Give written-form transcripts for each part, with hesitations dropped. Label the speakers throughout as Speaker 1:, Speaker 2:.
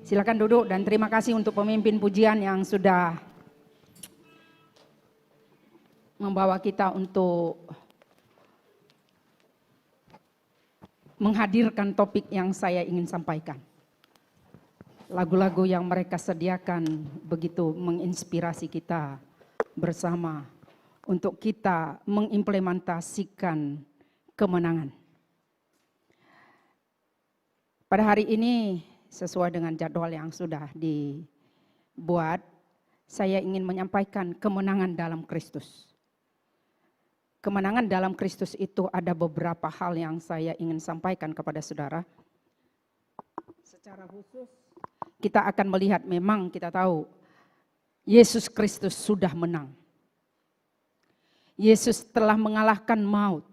Speaker 1: Silakan duduk dan terima kasih untuk pemimpin pujian yang sudah membawa kita untuk menghadirkan topik yang saya ingin sampaikan. Lagu-lagu yang mereka sediakan begitu menginspirasi kita bersama untuk kita mengimplementasikan kemenangan. Pada hari ini sesuai dengan jadwal yang sudah dibuat, saya ingin menyampaikan kemenangan dalam Kristus. Kemenangan dalam Kristus itu ada beberapa hal yang saya ingin sampaikan kepada saudara. Secara khusus kita akan melihat, memang kita tahu Yesus Kristus sudah menang. Yesus telah mengalahkan maut.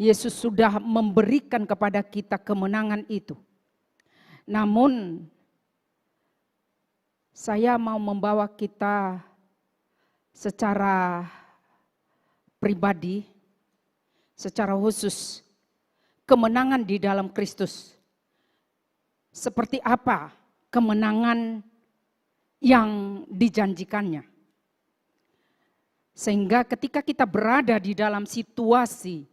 Speaker 1: Yesus sudah memberikan kepada kita kemenangan itu. Namun saya mau membawa kita secara pribadi, secara khusus, kemenangan di dalam Kristus. Seperti apa kemenangan yang dijanjikannya. Sehingga ketika kita berada di dalam situasi,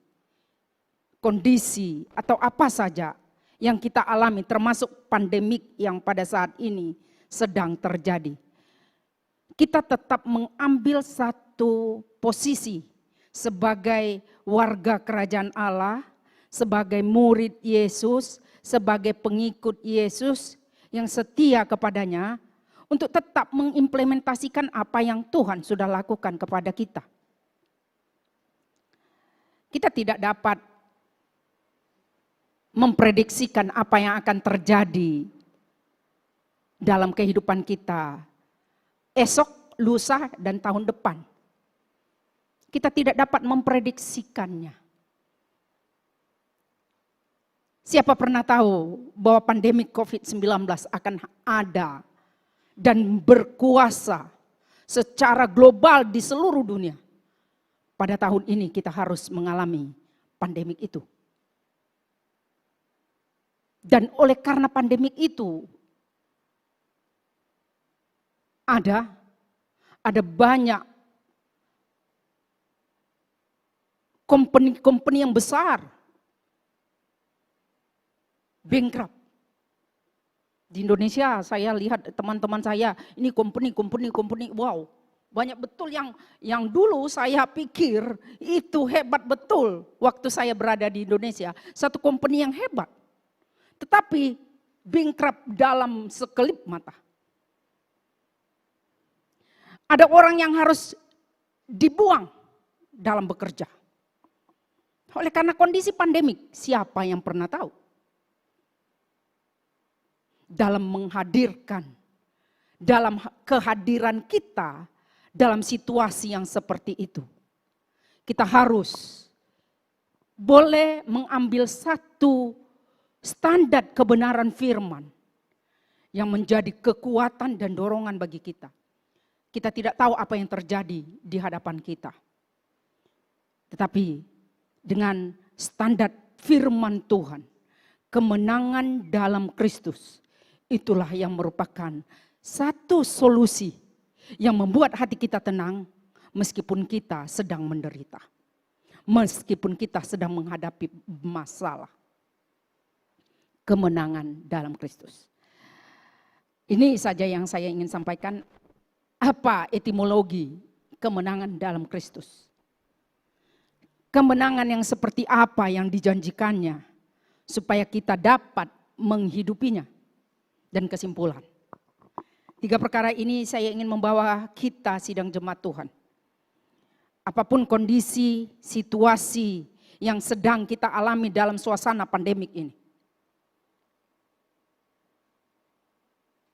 Speaker 1: kondisi atau apa saja yang kita alami, termasuk pandemik yang pada saat ini sedang terjadi, kita tetap mengambil satu posisi sebagai warga kerajaan Allah, sebagai murid Yesus, sebagai pengikut Yesus yang setia kepadanya, untuk tetap mengimplementasikan apa yang Tuhan sudah lakukan kepada kita. Kita tidak dapat memprediksikan apa yang akan terjadi dalam kehidupan kita esok, lusa, dan tahun depan. Kita tidak dapat memprediksikannya. Siapa pernah tahu bahwa pandemi COVID-19 akan ada dan berkuasa secara global di seluruh dunia. Pada tahun ini kita harus mengalami pandemik itu. Dan oleh karena pandemik itu ada banyak company yang besar bankrupt. Di Indonesia saya lihat teman-teman saya, ini company, wow. Banyak betul yang dulu saya pikir itu hebat betul waktu saya berada di Indonesia. Satu company yang hebat. Tetapi bankrupt dalam sekelip mata. Ada orang yang harus dibuang dalam bekerja. Oleh karena kondisi pandemik, siapa yang pernah tahu? Dalam menghadirkan, dalam kehadiran kita, dalam situasi yang seperti itu. Kita harus boleh mengambil satu standar kebenaran firman yang menjadi kekuatan dan dorongan bagi kita. Kita tidak tahu apa yang terjadi di hadapan kita. Tetapi dengan standar firman Tuhan, kemenangan dalam Kristus, itulah yang merupakan satu solusi yang membuat hati kita tenang meskipun kita sedang menderita. Meskipun kita sedang menghadapi masalah. Kemenangan dalam Kristus. Ini saja yang saya ingin sampaikan. Apa etimologi kemenangan dalam Kristus? Kemenangan yang seperti apa yang dijanjikannya supaya kita dapat menghidupinya. Dan kesimpulan. 3 perkara ini saya ingin membawa kita sidang jemaat Tuhan. Apapun kondisi, situasi yang sedang kita alami dalam suasana pandemik ini.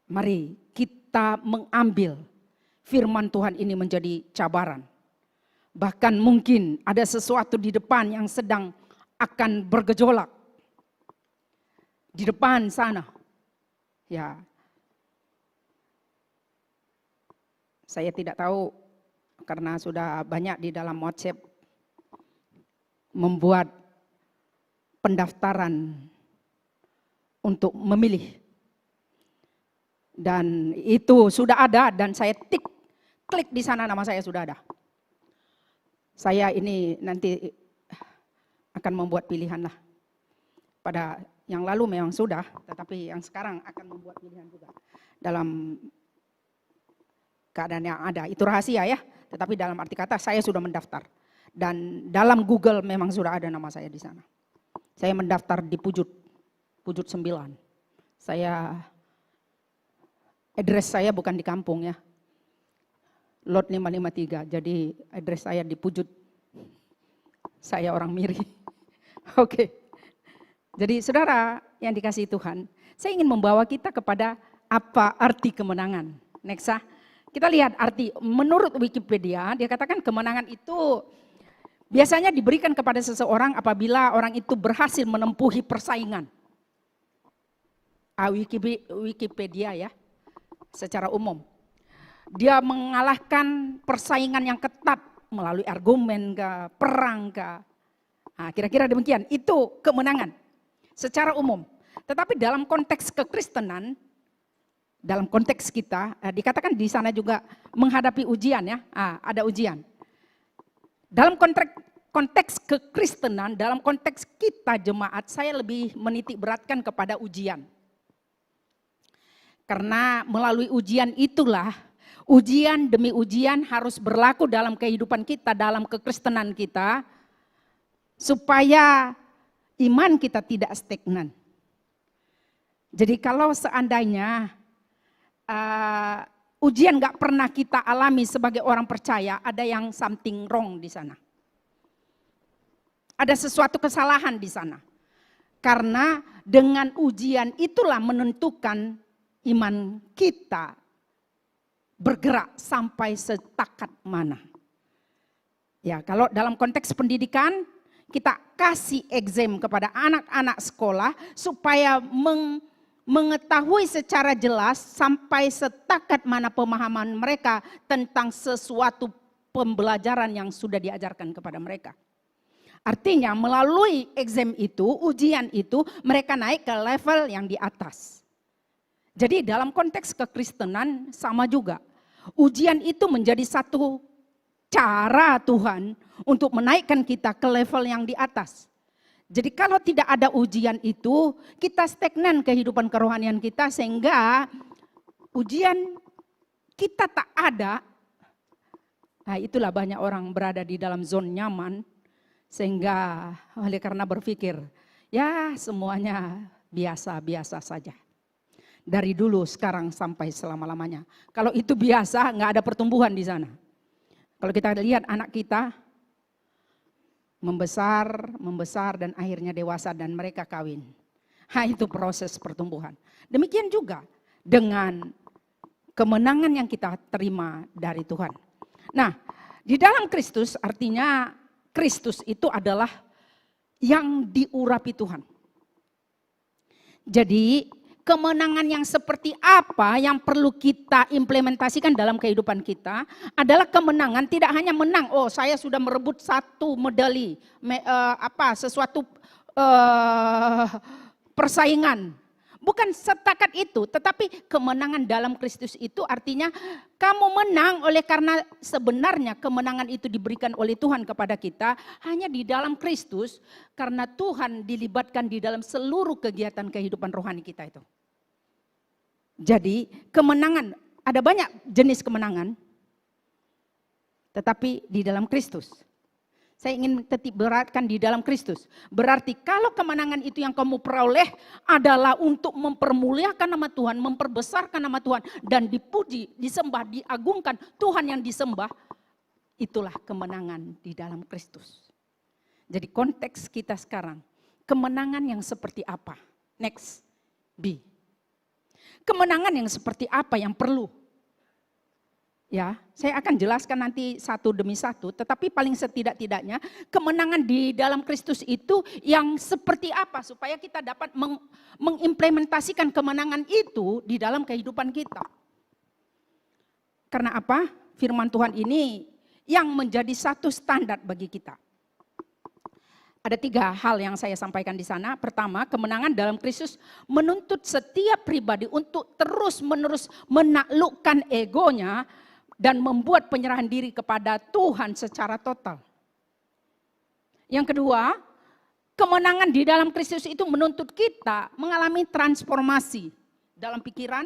Speaker 1: Mari kita mengambil firman Tuhan ini menjadi cabaran. Bahkan mungkin ada sesuatu di depan yang sedang akan bergejolak. Di depan sana. Ya. Saya tidak tahu karena sudah banyak di dalam WhatsApp membuat pendaftaran untuk memilih Dan itu sudah ada dan saya klik di sana nama saya sudah ada. Saya ini nanti akan membuat pilihan lah. Pada yang lalu memang sudah, tetapi yang sekarang akan membuat pilihan juga. Dalam keadaan yang ada, itu rahasia ya. Tetapi dalam arti kata saya sudah mendaftar. Dan dalam Google memang sudah ada nama saya di sana. Saya mendaftar di Pujut 9. Address saya bukan di kampung ya. Lot 553, jadi address saya di Pujut. Saya orang Miri. Oke. Jadi saudara yang dikasihi Tuhan, saya ingin membawa kita kepada apa arti kemenangan. Next ah. Kita lihat arti, menurut Wikipedia, dia katakan kemenangan itu biasanya diberikan kepada seseorang apabila orang itu berhasil menempuhi persaingan. Wikipedia ya, secara umum. Dia mengalahkan persaingan yang ketat melalui argumen ke, perang ke. Nah, kira-kira demikian, itu kemenangan secara umum. Tetapi dalam konteks kekristenan, dalam konteks kita, dikatakan di sana juga menghadapi ujian ya, ada ujian. Dalam konteks kekristenan, dalam konteks kita jemaat, saya lebih menitik beratkan kepada ujian. Karena melalui ujian itulah, ujian demi ujian harus berlaku dalam kehidupan kita, dalam kekristenan kita, supaya iman kita tidak stagnan. Jadi kalau seandainya ujian gak pernah kita alami sebagai orang percaya, ada yang something wrong di sana. Ada sesuatu kesalahan di sana. Karena dengan ujian itulah menentukan iman kita bergerak sampai setakat mana. Ya, kalau dalam konteks pendidikan, kita kasih exam kepada anak-anak sekolah supaya mengetahui secara jelas sampai setakat mana pemahaman mereka tentang sesuatu pembelajaran yang sudah diajarkan kepada mereka. Artinya melalui exam itu, ujian itu, mereka naik ke level yang di atas. Jadi dalam konteks kekristenan sama juga. Ujian itu menjadi satu cara Tuhan untuk menaikkan kita ke level yang di atas. Jadi kalau tidak ada ujian itu, kita stagnan kehidupan kerohanian kita sehingga ujian kita tak ada. Nah, itulah banyak orang berada di dalam zona nyaman sehingga oleh karena berpikir, ya semuanya biasa-biasa saja. Dari dulu, sekarang, sampai selama-lamanya. Kalau itu biasa, nggak ada pertumbuhan di sana. Kalau kita lihat anak kita membesar dan akhirnya dewasa dan mereka kawin. Nah, itu proses pertumbuhan. Demikian juga dengan kemenangan yang kita terima dari Tuhan. Nah, di dalam Kristus artinya Kristus itu adalah yang diurapi Tuhan. Jadi kemenangan yang seperti apa yang perlu kita implementasikan dalam kehidupan kita adalah kemenangan tidak hanya menang. Oh, saya sudah merebut satu medali, sesuatu persaingan. Bukan setakat itu, tetapi kemenangan dalam Kristus itu artinya kamu menang oleh karena sebenarnya kemenangan itu diberikan oleh Tuhan kepada kita hanya di dalam Kristus karena Tuhan dilibatkan di dalam seluruh kegiatan kehidupan rohani kita itu. Jadi kemenangan, ada banyak jenis kemenangan, tetapi di dalam Kristus. Saya ingin titik beratkan di dalam Kristus. Berarti kalau kemenangan itu yang kamu peroleh adalah untuk mempermuliakan nama Tuhan, memperbesarkan nama Tuhan, dan dipuji, disembah, diagungkan Tuhan yang disembah, itulah kemenangan di dalam Kristus. Jadi konteks kita sekarang, kemenangan yang seperti apa? Next, B. Kemenangan yang seperti apa yang perlu? Ya, saya akan jelaskan nanti satu demi satu, tetapi paling setidak-tidaknya kemenangan di dalam Kristus itu yang seperti apa supaya kita dapat mengimplementasikan kemenangan itu di dalam kehidupan kita. Karena apa? Firman Tuhan ini yang menjadi satu standar bagi kita. Ada 3 hal yang saya sampaikan di sana. Pertama, kemenangan dalam Kristus menuntut setiap pribadi untuk terus-menerus menaklukkan egonya dan membuat penyerahan diri kepada Tuhan secara total. Yang kedua, kemenangan di dalam Kristus itu menuntut kita mengalami transformasi dalam pikiran.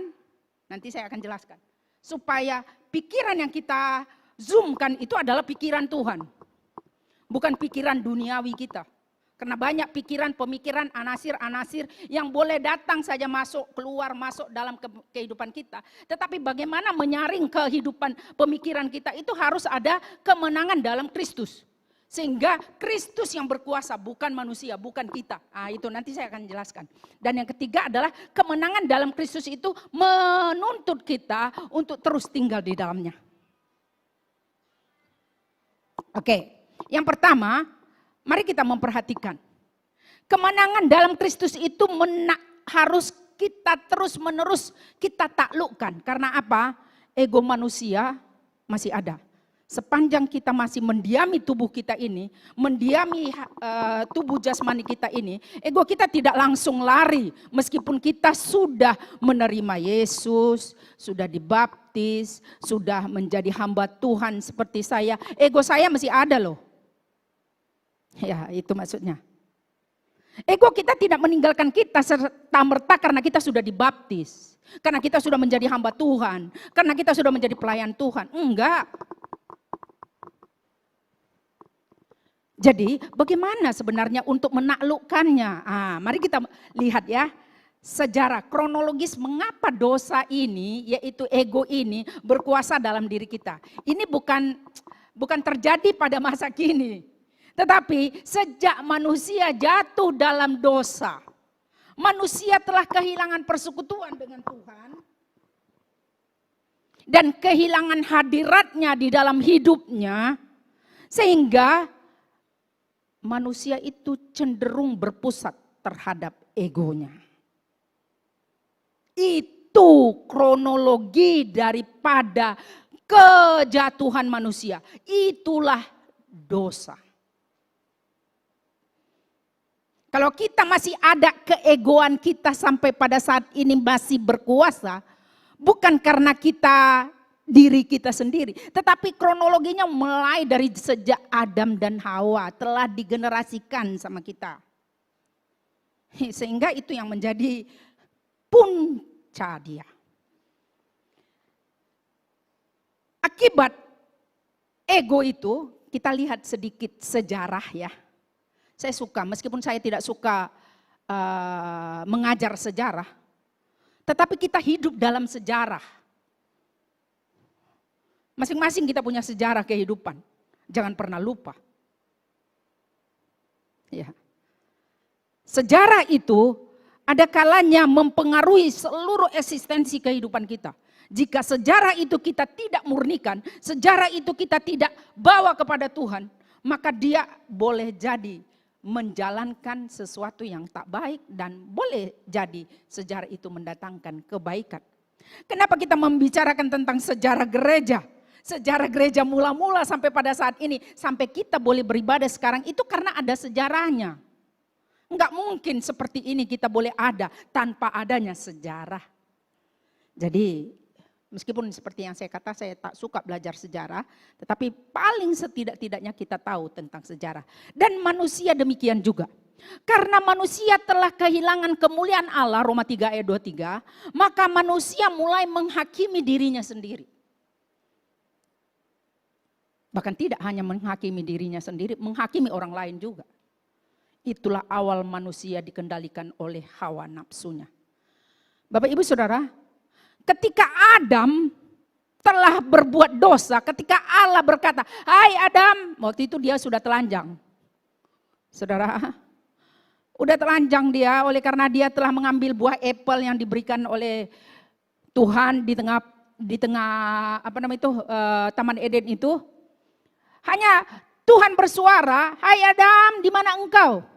Speaker 1: Nanti saya akan jelaskan. Supaya pikiran yang kita zoomkan itu adalah pikiran Tuhan. Bukan pikiran duniawi kita. Karena banyak pikiran, pemikiran, anasir-anasir yang boleh datang saja masuk, keluar, masuk dalam kehidupan kita. Tetapi bagaimana menyaring kehidupan pemikiran kita itu harus ada kemenangan dalam Kristus. Sehingga Kristus yang berkuasa, bukan manusia, bukan kita. Itu nanti saya akan jelaskan. Dan yang ketiga adalah kemenangan dalam Kristus itu menuntut kita untuk terus tinggal di dalamnya. Oke. Yang pertama, mari kita memperhatikan. Kemenangan dalam Kristus itu harus kita terus-menerus kita taklukkan. Karena apa? Ego manusia masih ada. Sepanjang kita masih mendiami tubuh kita ini, mendiami tubuh jasmani kita ini, ego kita tidak langsung lari. Meskipun kita sudah menerima Yesus, sudah dibaptis, sudah menjadi hamba Tuhan seperti saya, ego saya masih ada loh. Ya, itu maksudnya. Ego kita tidak meninggalkan kita serta-merta karena kita sudah dibaptis. Karena kita sudah menjadi hamba Tuhan. Karena kita sudah menjadi pelayan Tuhan. Enggak. Jadi bagaimana sebenarnya untuk menaklukkannya? Mari kita lihat ya. Sejarah kronologis mengapa dosa ini, yaitu ego ini berkuasa dalam diri kita. Ini bukan terjadi pada masa kini. Tetapi sejak manusia jatuh dalam dosa, manusia telah kehilangan persekutuan dengan Tuhan dan kehilangan hadiratnya di dalam hidupnya, sehingga manusia itu cenderung berpusat terhadap egonya. Itu kronologi daripada kejatuhan manusia. Itulah dosa. Kalau kita masih ada keegoan kita sampai pada saat ini masih berkuasa, bukan karena diri kita sendiri, tetapi kronologinya mulai dari sejak Adam dan Hawa telah digenerasikan sama kita. Sehingga itu yang menjadi punca dia. Akibat ego itu kita lihat sedikit sejarah ya. Saya suka, meskipun saya tidak suka mengajar sejarah, tetapi kita hidup dalam sejarah. Masing-masing kita punya sejarah kehidupan, jangan pernah lupa. Ya. Sejarah itu ada kalanya mempengaruhi seluruh eksistensi kehidupan kita. Jika sejarah itu kita tidak murnikan, sejarah itu kita tidak bawa kepada Tuhan, maka dia boleh jadi menjalankan sesuatu yang tak baik dan boleh jadi sejarah itu mendatangkan kebaikan. Kenapa kita membicarakan tentang sejarah gereja? Sejarah gereja mula-mula sampai pada saat ini, sampai kita boleh beribadah sekarang itu karena ada sejarahnya. Enggak mungkin seperti ini kita boleh ada tanpa adanya sejarah. Jadi meskipun seperti yang saya kata, saya tak suka belajar sejarah, tetapi paling setidak-tidaknya kita tahu tentang sejarah. Dan manusia demikian juga. Karena manusia telah kehilangan kemuliaan Allah, Roma 3 ayat 23, maka manusia mulai menghakimi dirinya sendiri. Bahkan tidak hanya menghakimi dirinya sendiri, menghakimi orang lain juga. Itulah awal manusia dikendalikan oleh hawa nafsunya. Bapak Ibu Saudara, ketika Adam telah berbuat dosa, ketika Allah berkata, "Hai Adam," waktu itu dia sudah telanjang. Saudara, udah telanjang dia oleh karena dia telah mengambil buah apel yang diberikan oleh Tuhan di tengah Taman Eden itu. Hanya Tuhan bersuara, "Hai Adam, di mana engkau?"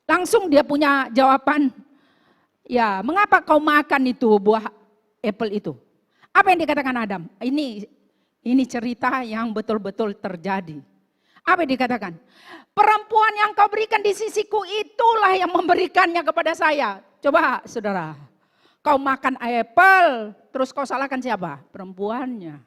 Speaker 1: Langsung dia punya jawaban, "Ya, mengapa kau makan itu buah apel itu?" Apa yang dikatakan Adam? Ini cerita yang betul-betul terjadi. Apa yang dikatakan? Perempuan yang kau berikan di sisiku itulah yang memberikannya kepada saya. Coba saudara, kau makan apel, terus kau salahkan siapa? Perempuannya.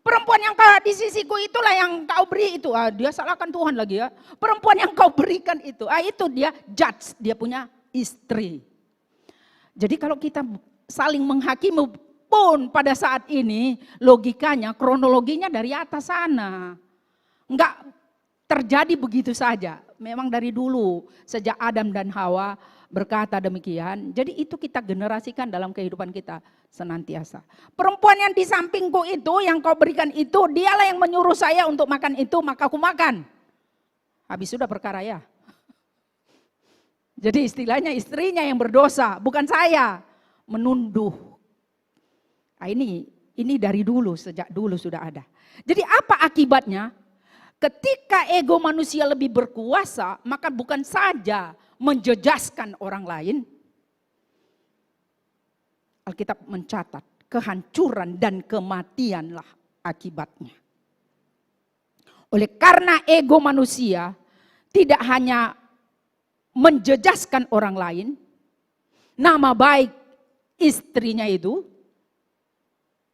Speaker 1: Perempuan yang kau di sisiku itulah yang kau beri itu. Dia salahkan Tuhan lagi ya. Perempuan yang kau berikan itu. Itu dia judge, dia punya istri. Jadi kalau kita saling menghakimi pun pada saat ini, logikanya, kronologinya dari atas sana. Enggak terjadi begitu saja. Memang dari dulu, sejak Adam dan Hawa berkata demikian. Jadi itu kita generasikan dalam kehidupan kita senantiasa. Perempuan yang di sampingku itu, yang kau berikan itu, dialah yang menyuruh saya untuk makan itu, maka aku makan. Habis sudah perkara ya. Jadi istilahnya istrinya yang berdosa, bukan saya. Menunduh. Nah, ini dari dulu, sejak dulu sudah ada. Jadi apa akibatnya? Ketika ego manusia lebih berkuasa, maka bukan saja menjejaskan orang lain. Alkitab mencatat kehancuran dan kematianlah akibatnya. Oleh karena ego manusia tidak hanya menjejaskan orang lain, nama baik istrinya itu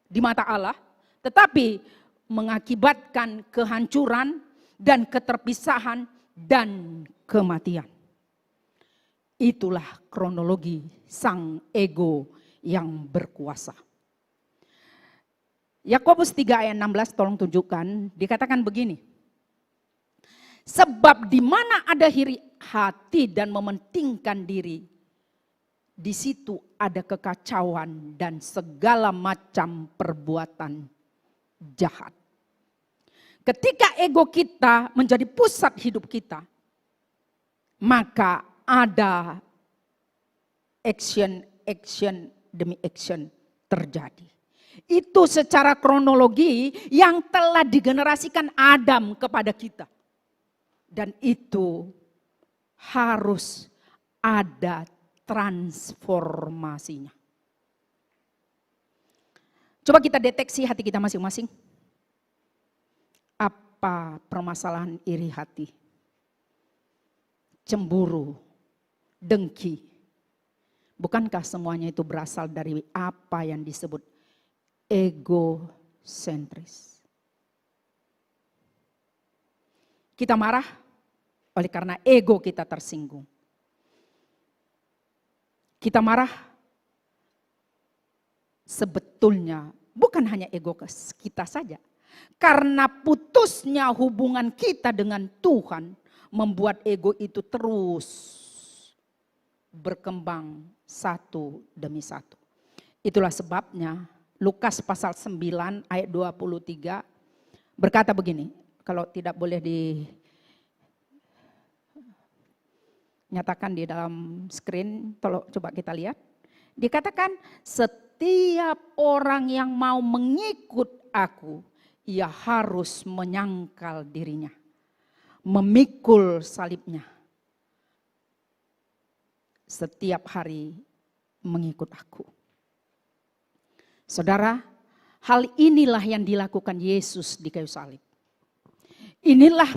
Speaker 1: di mata Allah, tetapi mengakibatkan kehancuran dan keterpisahan dan kematian. Itulah kronologi sang ego yang berkuasa. Yakobus 3 ayat 16 tolong tunjukkan, dikatakan begini. Sebab di mana ada iri hati dan mementingkan diri, di situ ada kekacauan dan segala macam perbuatan jahat. Ketika ego kita menjadi pusat hidup kita, maka ada action demi action terjadi. Itu secara kronologi yang telah digenerasikan Adam kepada kita. Dan itu harus ada transformasinya. Coba kita deteksi hati kita masing-masing. Apa permasalahan iri hati? Cemburu, dengki. Bukankah semuanya itu berasal dari apa yang disebut egosentris? Kita marah oleh karena ego kita tersinggung. Kita marah sebetulnya bukan hanya ego kita saja. Karena putusnya hubungan kita dengan Tuhan membuat ego itu terus berkembang satu demi satu. Itulah sebabnya Lukas pasal 9 ayat 23 berkata begini. Kalau tidak boleh dinyatakan di dalam screen, tolong coba kita lihat. Dikatakan setiap orang yang mau mengikut aku, ia harus menyangkal dirinya, memikul salibnya. Setiap hari mengikut aku. Saudara, hal inilah yang dilakukan Yesus di kayu salib. Inilah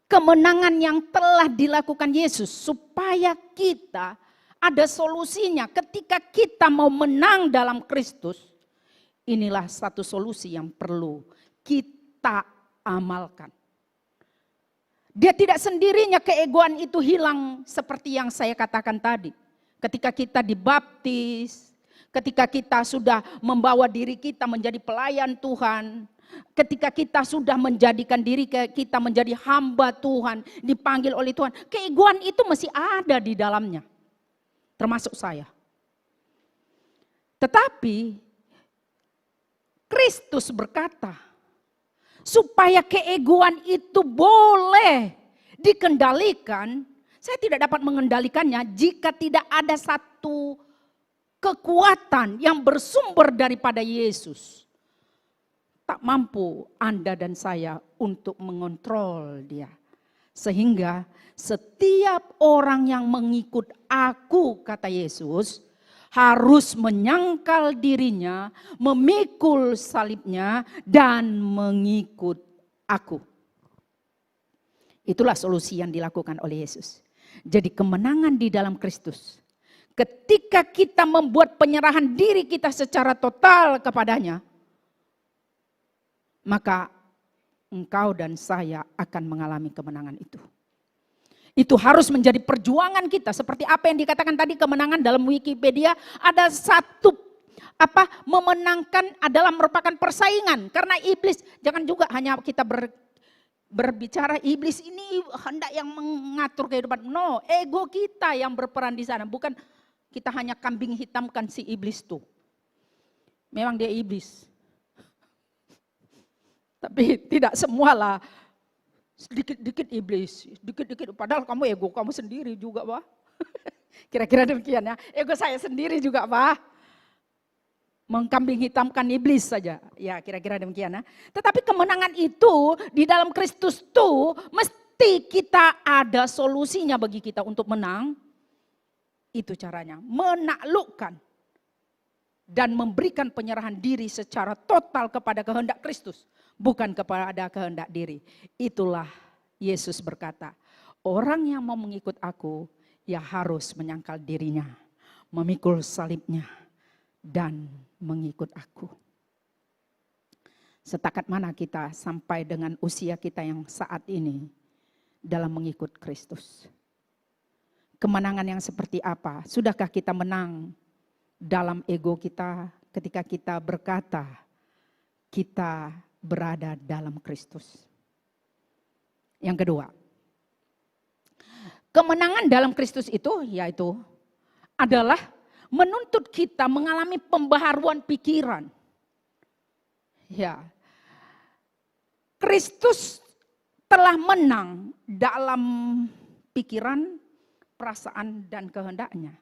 Speaker 1: kemenangan yang telah dilakukan Yesus supaya kita ada solusinya ketika kita mau menang dalam Kristus. Inilah satu solusi yang perlu kita amalkan. Dia tidak sendirinya keegoan itu hilang seperti yang saya katakan tadi. Ketika kita dibaptis, ketika kita sudah membawa diri kita menjadi pelayan Tuhan, ketika kita sudah menjadikan diri kita menjadi hamba Tuhan, dipanggil oleh Tuhan, keegoan itu masih ada di dalamnya. Termasuk saya. Tetapi Kristus berkata, supaya keegoan itu boleh dikendalikan, saya tidak dapat mengendalikannya jika tidak ada satu kekuatan yang bersumber daripada Yesus. Tak mampu Anda dan saya untuk mengontrol dia. Sehingga setiap orang yang mengikut aku, kata Yesus, harus menyangkal dirinya, memikul salibnya, dan mengikut aku. Itulah solusi yang dilakukan oleh Yesus. Jadi kemenangan di dalam Kristus. Ketika kita membuat penyerahan diri kita secara total kepadanya, maka engkau dan saya akan mengalami kemenangan itu. Itu harus menjadi perjuangan kita. Seperti apa yang dikatakan tadi, kemenangan dalam Wikipedia ada satu memenangkan adalah merupakan persaingan. Karena iblis, jangan juga hanya kita berbicara iblis ini hendak yang mengatur kehidupan. No, ego kita yang berperan di sana. Bukan kita hanya kambing hitamkan si iblis tuh. Memang dia iblis. Tapi tidak semualah. Sedikit-dikit iblis, dikit-dikit. Padahal kamu ego kamu sendiri juga, Pak. Kira-kira demikian ya. Ego saya sendiri juga, Pak. Mengkambing hitamkan iblis saja. Ya, kira-kira demikian ya. Tetapi kemenangan itu di dalam Kristus tuh mesti kita ada solusinya bagi kita untuk menang. Itu caranya, menaklukkan dan memberikan penyerahan diri secara total kepada kehendak Kristus. Bukan kepada kehendak diri. Itulah Yesus berkata, orang yang mau mengikut aku, ya harus menyangkal dirinya, memikul salibnya, dan mengikut aku. Setakat mana kita sampai dengan usia kita yang saat ini dalam mengikut Kristus? Kemenangan yang seperti apa? Sudahkah kita menang dalam ego kita ketika kita berkata, kita berada dalam Kristus. Yang kedua, kemenangan dalam Kristus itu yaitu adalah menuntut kita mengalami pembaharuan pikiran. Ya, Kristus telah menang dalam pikiran, perasaan, dan kehendaknya.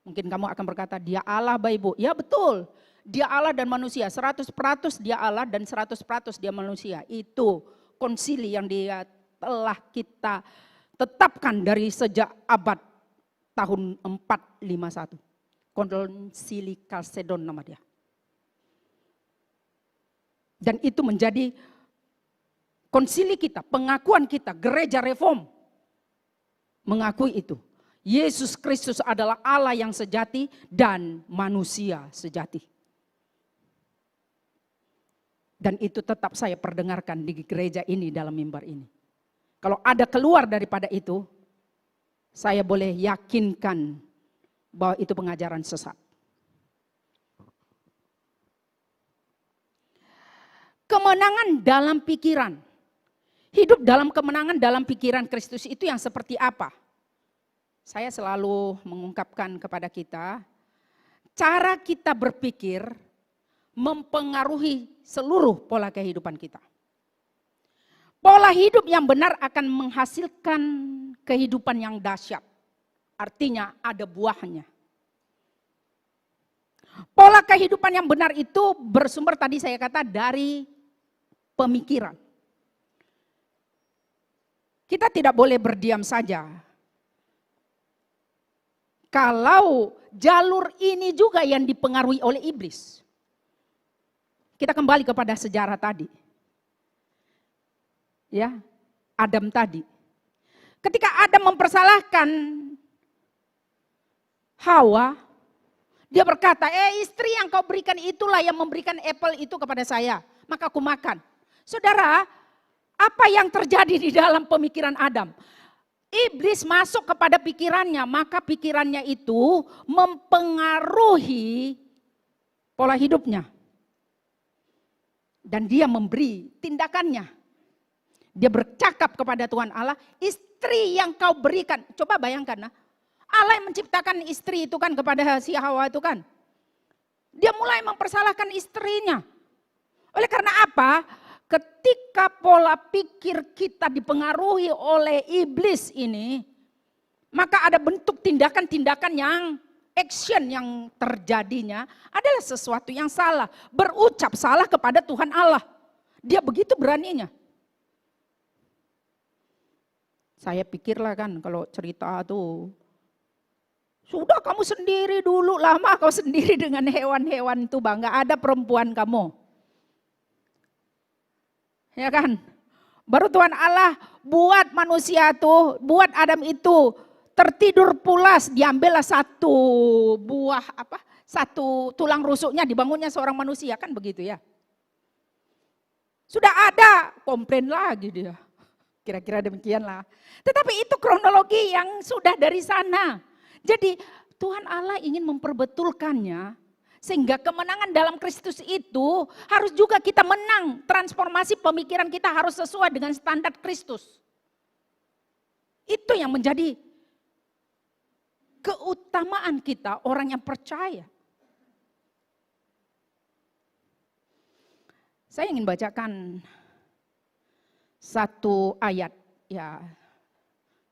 Speaker 1: Mungkin kamu akan berkata, dia Allah Bapak Ibu. Ya betul. Dia Allah dan manusia, 100% dia Allah dan 100% dia manusia. Itu konsili yang dia telah kita tetapkan dari sejak abad tahun 451. Konsili Kalsedon nama dia. Dan itu menjadi konsili kita, pengakuan kita, gereja reform. Mengakui itu. Yesus Kristus adalah Allah yang sejati dan manusia sejati. Dan itu tetap saya perdengarkan di gereja ini dalam mimbar ini. Kalau ada keluar daripada itu, saya boleh yakinkan bahwa itu pengajaran sesat. Kemenangan dalam pikiran. Hidup dalam kemenangan dalam pikiran Kristus itu yang seperti apa? Saya selalu mengungkapkan kepada kita, cara kita berpikir mempengaruhi seluruh pola kehidupan kita. Pola hidup yang benar akan menghasilkan kehidupan yang dahsyat. Artinya ada buahnya. Pola kehidupan yang benar itu bersumber tadi saya kata dari pemikiran. Kita tidak boleh berdiam saja. Kalau jalur ini juga yang dipengaruhi oleh iblis. Kita kembali kepada sejarah tadi. Ya, Adam tadi. Ketika Adam mempersalahkan Hawa, dia berkata, istri yang kau berikan itulah yang memberikan apel itu kepada saya, maka aku makan. Saudara, apa yang terjadi di dalam pemikiran Adam? Iblis masuk kepada pikirannya, maka pikirannya itu mempengaruhi pola hidupnya. Dan dia memberi tindakannya. Dia bercakap kepada Tuhan Allah, istri yang kau berikan. Coba bayangkan, Allah yang menciptakan istri itu kan kepada si Hawa itu kan. Dia mulai mempersalahkan istrinya. Oleh karena apa? Ketika pola pikir kita dipengaruhi oleh iblis ini, maka ada bentuk tindakan-tindakan yang action yang terjadinya adalah sesuatu yang salah. Berucap salah kepada Tuhan Allah. Dia begitu beraninya. Saya pikirlah kan kalau cerita tuh. Sudah kamu sendiri dulu, lama kau sendiri dengan hewan-hewan itu bang. Gak ada perempuan kamu. Ya kan? Baru Tuhan Allah buat manusia tuh, buat Adam itu tertidur pulas, diambillah satu buah satu tulang rusuknya, dibangunnya seorang manusia, kan begitu ya. Sudah ada, komplain lagi dia. Kira-kira demikianlah. Tetapi itu kronologi yang sudah dari sana. Jadi Tuhan Allah ingin memperbetulkannya, sehingga kemenangan dalam Kristus itu harus juga kita menang. Transformasi pemikiran kita harus sesuai dengan standar Kristus. Itu yang menjadi keutamaan kita, orang yang percaya. Saya ingin bacakan satu ayat, ya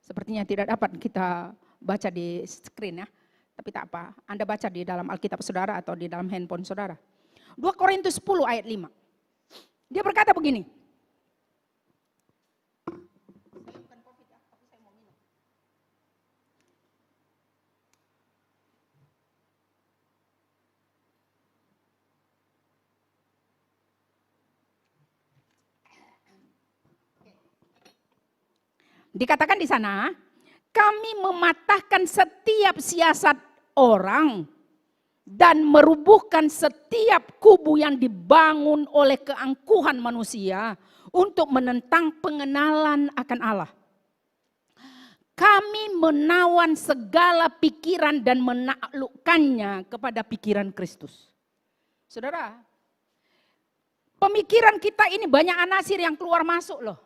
Speaker 1: sepertinya tidak dapat kita baca di screen ya, tapi tak apa, Anda baca di dalam Alkitab saudara atau di dalam handphone saudara. 2 Korintus 10 ayat 5. Dia berkata begini. Dikatakan di sana, kami mematahkan setiap siasat orang dan merubuhkan setiap kubu yang dibangun oleh keangkuhan manusia untuk menentang pengenalan akan Allah. Kami menawan segala pikiran dan menaklukkannya kepada pikiran Kristus. Saudara, pemikiran kita ini banyak anasir yang keluar masuk loh.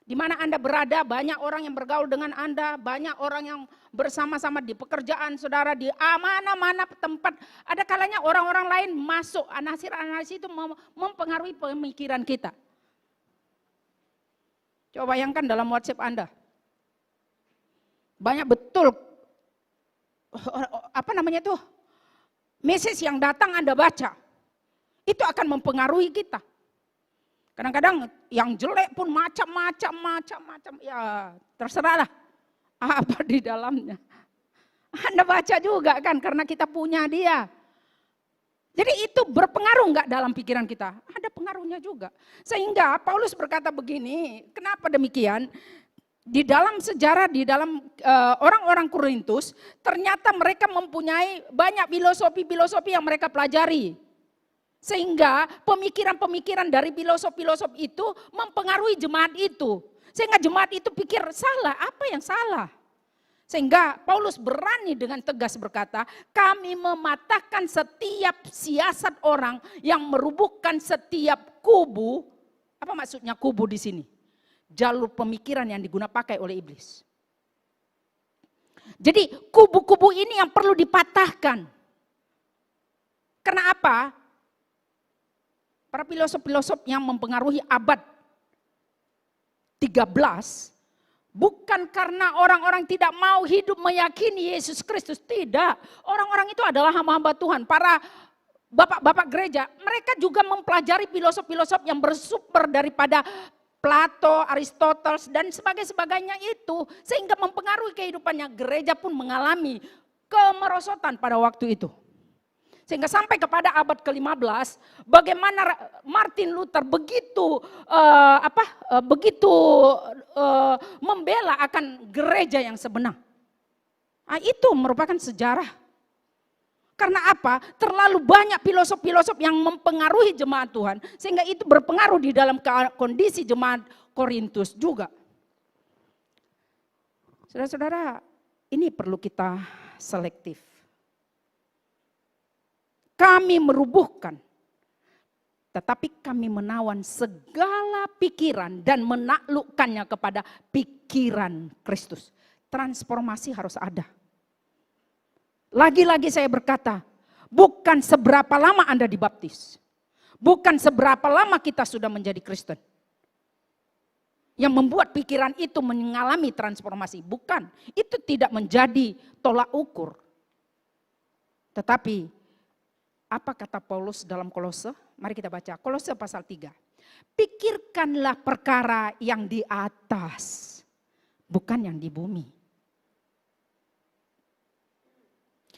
Speaker 1: Di mana Anda berada, banyak orang yang bergaul dengan Anda, banyak orang yang bersama-sama di pekerjaan saudara, di mana-mana tempat. Ada kalanya orang-orang lain masuk, anasir-anasir itu mempengaruhi pemikiran kita. Coba bayangkan dalam WhatsApp Anda. Banyak betul, message yang datang Anda baca. Itu akan mempengaruhi kita. Kadang-kadang yang jelek pun macam-macam, ya terserahlah apa di dalamnya. Anda baca juga kan karena kita punya dia. Jadi itu berpengaruh enggak dalam pikiran kita? Ada pengaruhnya juga. Sehingga Paulus berkata begini, kenapa demikian? Di dalam sejarah, di dalam orang-orang Korintus, ternyata mereka mempunyai banyak filosofi-filosofi yang mereka pelajari. Sehingga pemikiran-pemikiran dari filosof-filosof itu mempengaruhi jemaat itu. Sehingga jemaat itu pikir salah, apa yang salah? Sehingga Paulus berani dengan tegas berkata, kami mematahkan setiap siasat orang yang merubuhkan setiap kubu. Apa maksudnya kubu di sini? Jalur pemikiran yang digunakan pakai oleh iblis. Jadi kubu-kubu ini yang perlu dipatahkan. Karena apa? Para filosof-filosof yang mempengaruhi abad 13 bukan karena orang-orang tidak mau hidup meyakini Yesus Kristus, tidak. Orang-orang itu adalah hamba-hamba Tuhan, para bapak-bapak gereja. Mereka juga mempelajari filosof-filosof yang bersumber daripada Plato, Aristoteles dan sebagainya itu sehingga mempengaruhi kehidupannya. Gereja pun mengalami kemerosotan pada waktu itu. Sehingga sampai kepada abad ke-15, bagaimana Martin Luther begitu membela akan gereja yang sebenar. Nah, itu merupakan sejarah. Karena apa? Terlalu banyak filosof-filosof yang mempengaruhi jemaat Tuhan. Sehingga itu berpengaruh di dalam kondisi jemaat Korintus juga. Saudara-saudara, ini perlu kita selektif. Kami merubuhkan, tetapi kami menawan segala pikiran dan menaklukkannya kepada pikiran Kristus. Transformasi harus ada. Lagi-lagi saya berkata, bukan seberapa lama Anda dibaptis. Bukan seberapa lama kita sudah menjadi Kristen. Yang membuat pikiran itu mengalami transformasi. Bukan, itu tidak menjadi tolak ukur. Tetapi apa kata Paulus dalam Kolose? Mari kita baca Kolose pasal 3. Pikirkanlah perkara yang di atas, bukan yang di bumi.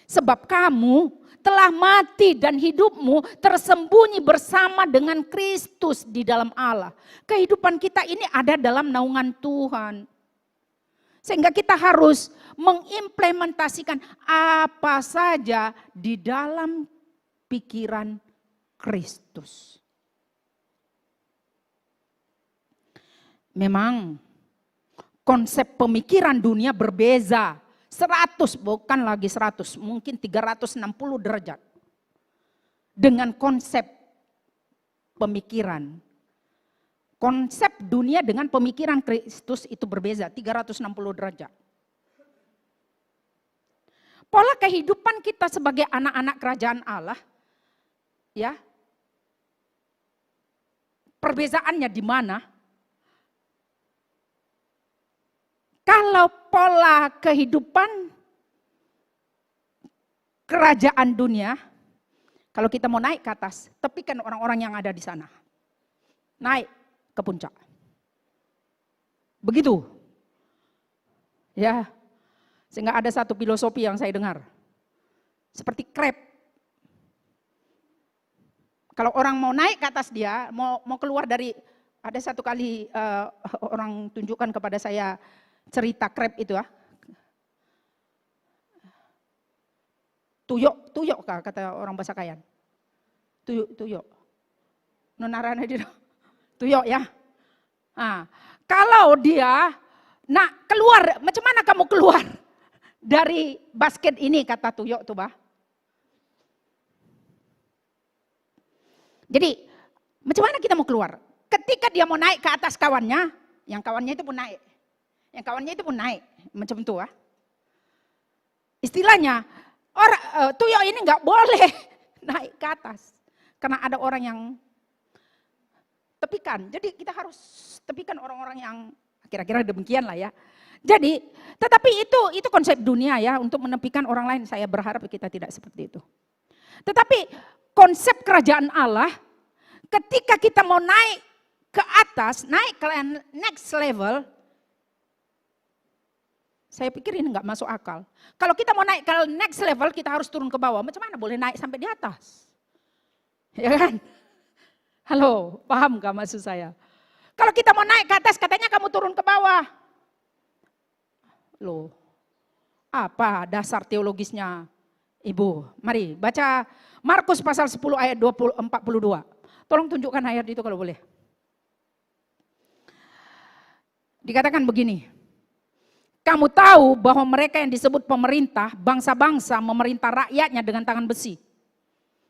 Speaker 1: Sebab kamu telah mati dan hidupmu tersembunyi bersama dengan Kristus di dalam Allah. Kehidupan kita ini ada dalam naungan Tuhan. Sehingga kita harus mengimplementasikan apa saja di dalam pikiran Kristus. Memang konsep pemikiran dunia berbeza. 100, bukan lagi 100, mungkin 360 derajat. Dengan konsep pemikiran. Konsep dunia dengan pemikiran Kristus itu berbeza, 360 derajat. Pola kehidupan kita sebagai anak-anak kerajaan Allah, ya, perbezaannya di mana? Kalau pola kehidupan kerajaan dunia, kalau kita mau naik ke atas, tepikan orang-orang yang ada di sana. Naik ke puncak. Begitu. Ya. Sehingga ada satu filosofi yang saya dengar. Seperti krep. Kalau orang mau naik ke atas dia, mau keluar dari, ada satu kali orang tunjukkan kepada saya cerita krep itu ya. Tuyok kata orang bahasa Kayan. Tuyok. Nonarana dia. Tuyok ya. Nah, kalau dia nak keluar, macam mana kamu keluar dari basket ini kata tuyok tuh bah. Jadi macam mana kita mau keluar? Ketika dia mau naik ke atas kawannya, yang kawannya itu pun naik. Yang kawannya itu pun naik, macam itu ah. Istilahnya, tuyok ini nggak boleh naik ke atas. Karena ada orang yang tepikan. Jadi kita harus tepikan orang-orang yang kira-kira demikian lah ya. Jadi, tetapi itu konsep dunia ya, untuk menepikan orang lain. Saya berharap kita tidak seperti itu. Tetapi konsep kerajaan Allah, ketika kita mau naik ke atas, naik ke next level, saya pikir ini nggak masuk akal. Kalau kita mau naik ke next level, kita harus turun ke bawah. Macam mana boleh naik sampai di atas? Ya kan? Halo, paham gak maksud saya? Kalau kita mau naik ke atas, katanya kamu turun ke bawah. Loh, apa dasar teologisnya Ibu? Mari baca Markus pasal 10 ayat 42. Tolong tunjukkan ayat itu kalau boleh. Dikatakan begini. Kamu tahu bahwa mereka yang disebut pemerintah, bangsa-bangsa memerintah rakyatnya dengan tangan besi.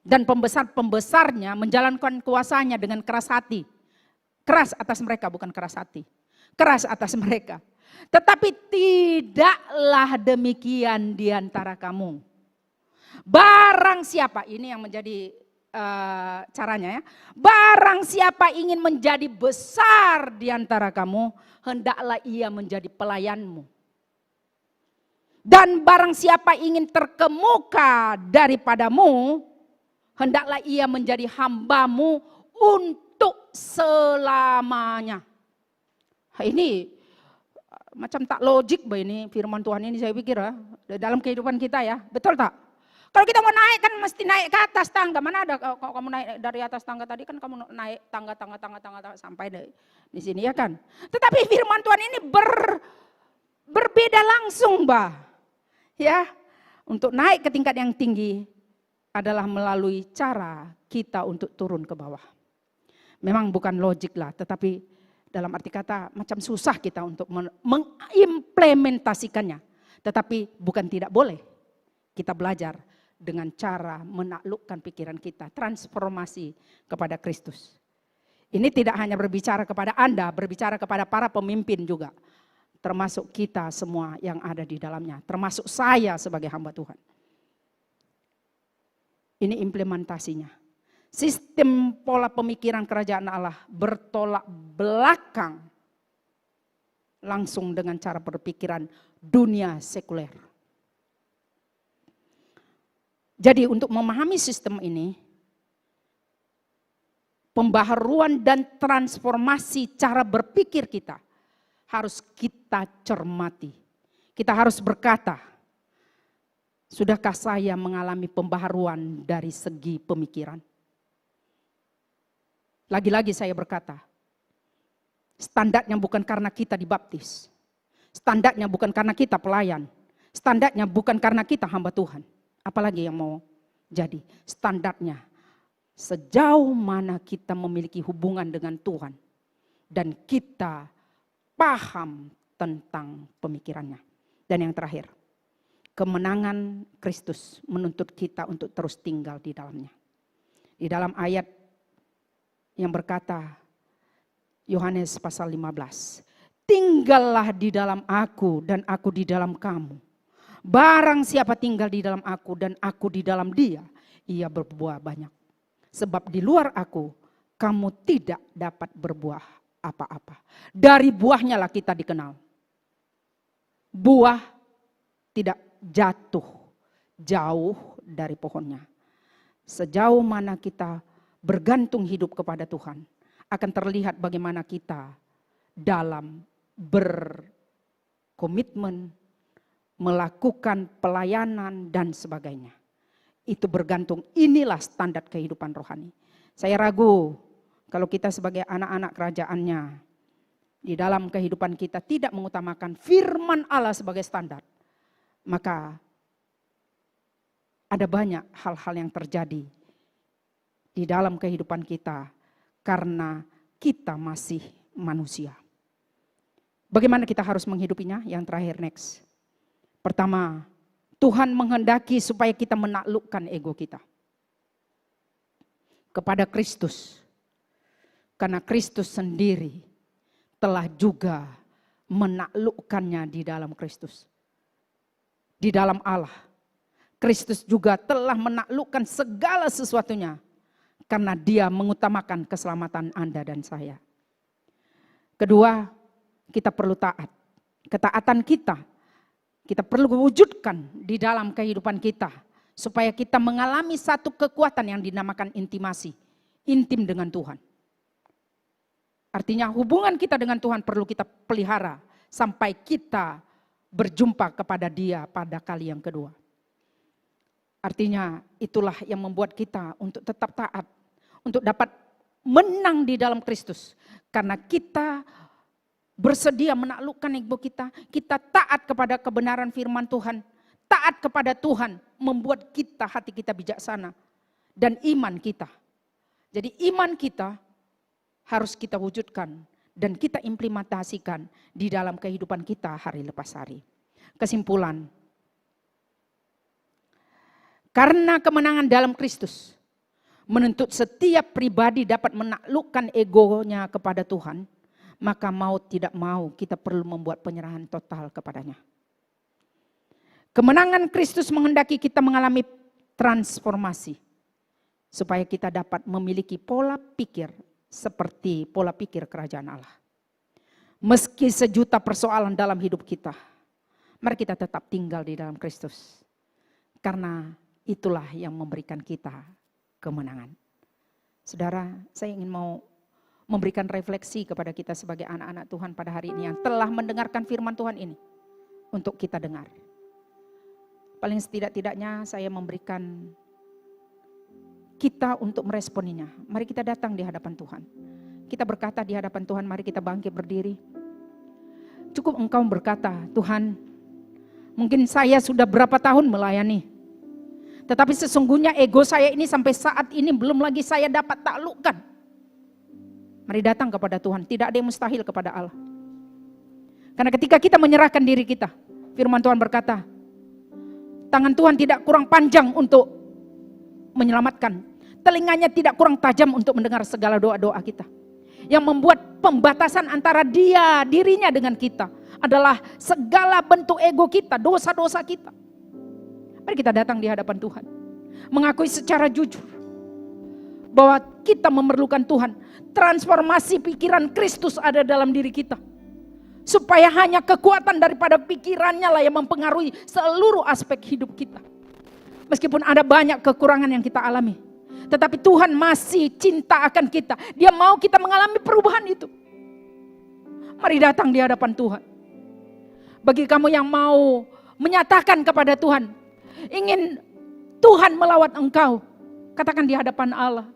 Speaker 1: Dan pembesar-pembesarnya menjalankan kuasanya dengan keras hati. Keras atas mereka, bukan keras hati. Keras atas mereka. Tetapi tidaklah demikian di antara kamu. Barang siapa, ini yang menjadi caranya ya. Barang siapa ingin menjadi besar di antara kamu, hendaklah ia menjadi pelayanmu. Dan barang siapa ingin terkemuka daripadamu, hendaklah ia menjadi hambamu untuk selamanya. Ini macam tak logik ini firman Tuhan ini saya pikir ya, dalam kehidupan kita ya, betul tak? Kalau kita mau naik kan mesti naik ke atas tangga. Mana ada kalau kamu naik dari atas tangga tadi kan kamu naik tangga sampai di sini ya kan. Tetapi firman Tuhan ini berbeda langsung, Mbak. Ya, untuk naik ke tingkat yang tinggi adalah melalui cara kita untuk turun ke bawah. Memang bukan logik lah, tetapi dalam arti kata macam susah kita untuk mengimplementasikannya. Tetapi bukan tidak boleh. Kita belajar dengan cara menaklukkan pikiran kita, transformasi kepada Kristus. Ini tidak hanya berbicara kepada Anda, berbicara kepada para pemimpin juga. Termasuk kita semua yang ada di dalamnya, termasuk saya sebagai hamba Tuhan. Ini implementasinya. Sistem pola pemikiran kerajaan Allah bertolak belakang langsung dengan cara berpikiran dunia sekuler. Jadi untuk memahami sistem ini, pembaharuan dan transformasi cara berpikir kita harus kita cermati. Kita harus berkata, Sudahkah saya mengalami pembaharuan dari segi pemikiran? Lagi-lagi saya berkata, standarnya bukan karena kita dibaptis. Standarnya bukan karena kita pelayan. Standarnya bukan karena kita hamba Tuhan. Apalagi yang mau jadi? Standarnya sejauh mana kita memiliki hubungan dengan Tuhan. Dan kita paham tentang pemikirannya. Dan yang terakhir, kemenangan Kristus menuntut kita untuk terus tinggal di dalamnya. Di dalam ayat yang berkata, Yohanes pasal 15, tinggallah di dalam aku dan aku di dalam kamu. Barang siapa tinggal di dalam aku dan aku di dalam dia, ia berbuah banyak. Sebab di luar aku, kamu tidak dapat berbuah apa-apa. Dari buahnya lah kita dikenal. Buah tidak jatuh jauh dari pohonnya. Sejauh mana kita bergantung hidup kepada Tuhan, akan terlihat bagaimana kita dalam berkomitmen, melakukan pelayanan dan sebagainya. Itu bergantung, inilah standar kehidupan rohani. Saya ragu kalau kita sebagai anak-anak kerajaannya, di dalam kehidupan kita tidak mengutamakan firman Allah sebagai standar. Maka ada banyak hal-hal yang terjadi di dalam kehidupan kita karena kita masih manusia. Bagaimana kita harus menghidupinya? Yang terakhir, next. Pertama, Tuhan menghendaki supaya kita menaklukkan ego kita kepada Kristus. Karena Kristus sendiri telah juga menaklukkannya di dalam Kristus. Di dalam Allah. Kristus juga telah menaklukkan segala sesuatunya. Karena dia mengutamakan keselamatan Anda dan saya. Kedua, kita perlu taat. Ketaatan kita perlu wujudkan di dalam kehidupan kita. Supaya kita mengalami satu kekuatan yang dinamakan intimasi. Intim dengan Tuhan. Artinya hubungan kita dengan Tuhan perlu kita pelihara. Sampai kita berjumpa kepada dia pada kali yang kedua. Artinya itulah yang membuat kita untuk tetap taat. Untuk dapat menang di dalam Kristus. Karena kita bersedia menaklukkan ego kita. Kita taat kepada kebenaran firman Tuhan. Taat kepada Tuhan membuat kita, hati kita bijaksana. Dan iman kita. Jadi iman kita harus kita wujudkan. Dan kita implementasikan di dalam kehidupan kita hari lepas hari. Kesimpulan. Karena kemenangan dalam Kristus menuntut setiap pribadi dapat menaklukkan egonya kepada Tuhan. Maka mau tidak mau kita perlu membuat penyerahan total kepadanya. Kemenangan Kristus menghendaki kita mengalami transformasi. Supaya kita dapat memiliki pola pikir seperti pola pikir kerajaan Allah. Meski sejuta persoalan dalam hidup kita, mari kita tetap tinggal di dalam Kristus. Karena itulah yang memberikan kita kemenangan. Saudara, saya ingin mau memberikan refleksi kepada kita sebagai anak-anak Tuhan pada hari ini yang telah mendengarkan firman Tuhan ini untuk kita dengar. Paling setidak-tidaknya saya memberikan kita untuk meresponinya. Mari kita datang di hadapan Tuhan. Kita berkata di hadapan Tuhan, mari kita bangkit berdiri. Cukup engkau berkata, Tuhan, mungkin saya sudah berapa tahun melayani. Tetapi sesungguhnya ego saya ini sampai saat ini belum lagi saya dapat taklukkan. Mari datang kepada Tuhan, tidak ada yang mustahil kepada Allah. Karena ketika kita menyerahkan diri kita, firman Tuhan berkata, tangan Tuhan tidak kurang panjang untuk menyelamatkan. Telinganya tidak kurang tajam untuk mendengar segala doa-doa kita. Yang membuat pembatasan antara dirinya dengan kita adalah segala bentuk ego kita, dosa-dosa kita. Mari kita datang di hadapan Tuhan. Mengakui secara jujur bahwa kita memerlukan Tuhan. Transformasi pikiran Kristus ada dalam diri kita. Supaya hanya kekuatan daripada pikirannya lah yang mempengaruhi seluruh aspek hidup kita. Meskipun ada banyak kekurangan yang kita alami. Tetapi Tuhan masih cinta akan kita. Dia mau kita mengalami perubahan itu. Mari datang di hadapan Tuhan. Bagi kamu yang mau menyatakan kepada Tuhan, ingin Tuhan melawat engkau, katakan di hadapan Allah,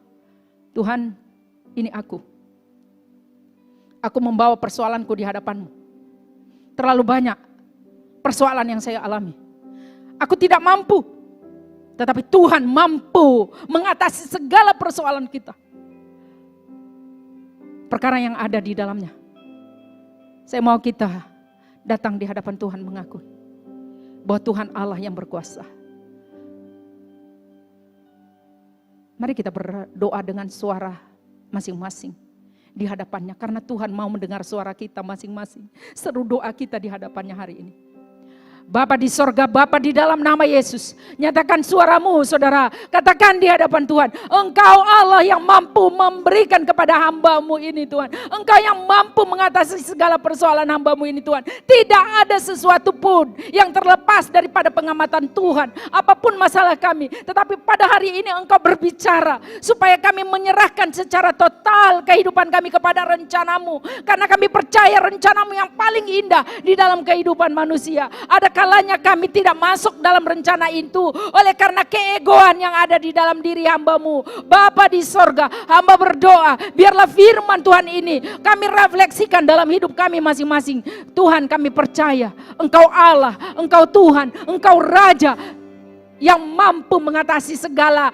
Speaker 1: Tuhan, ini aku. Aku membawa persoalanku di hadapanmu. Terlalu banyak persoalan yang saya alami. Aku tidak mampu, tetapi Tuhan mampu mengatasi segala persoalan kita. Perkara yang ada di dalamnya. Saya mau kita datang di hadapan Tuhan mengakui bahwa Tuhan Allah yang berkuasa. Mari kita berdoa dengan suara masing-masing di hadapannya. Karena Tuhan mau mendengar suara kita masing-masing. Seru doa kita di hadapannya hari ini. Bapa di sorga, Bapa di dalam nama Yesus. Nyatakan suaramu saudara. Katakan di hadapan Tuhan. Engkau Allah yang mampu memberikan kepada hamba-Mu ini Tuhan. Engkau yang mampu mengatasi segala persoalan hamba-Mu ini Tuhan. Tidak ada sesuatu pun yang terlepas daripada pengamatan Tuhan. Apapun masalah kami. Tetapi pada hari ini Engkau berbicara. Supaya kami menyerahkan secara total kehidupan kami kepada rencana-Mu. Karena kami percaya rencana-Mu yang paling indah di dalam kehidupan manusia. Ada kalanya kami tidak masuk dalam rencana itu oleh karena keegoan yang ada di dalam diri hamba-Mu. Bapa di sorga, hamba berdoa biarlah firman Tuhan ini kami refleksikan dalam hidup kami masing-masing. Tuhan, kami percaya Engkau Allah, Engkau Tuhan, Engkau Raja yang mampu mengatasi segala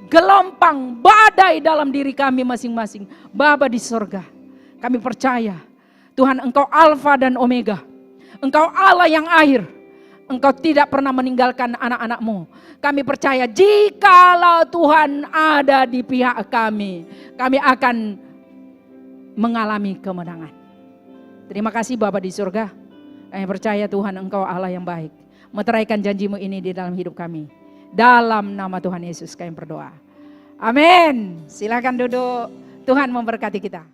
Speaker 1: gelombang badai dalam diri kami masing-masing. Bapa di sorga, kami percaya Tuhan, Engkau Alfa dan Omega. Engkau Allah yang akhir. Engkau tidak pernah meninggalkan anak-anak-Mu. Kami percaya jikalau Tuhan ada di pihak kami, kami akan mengalami kemenangan. Terima kasih Bapa di surga. Kami percaya Tuhan Engkau Allah yang baik. Meteraikan janji-Mu ini di dalam hidup kami. Dalam nama Tuhan Yesus kami berdoa. Amin. Silakan duduk. Tuhan memberkati kita.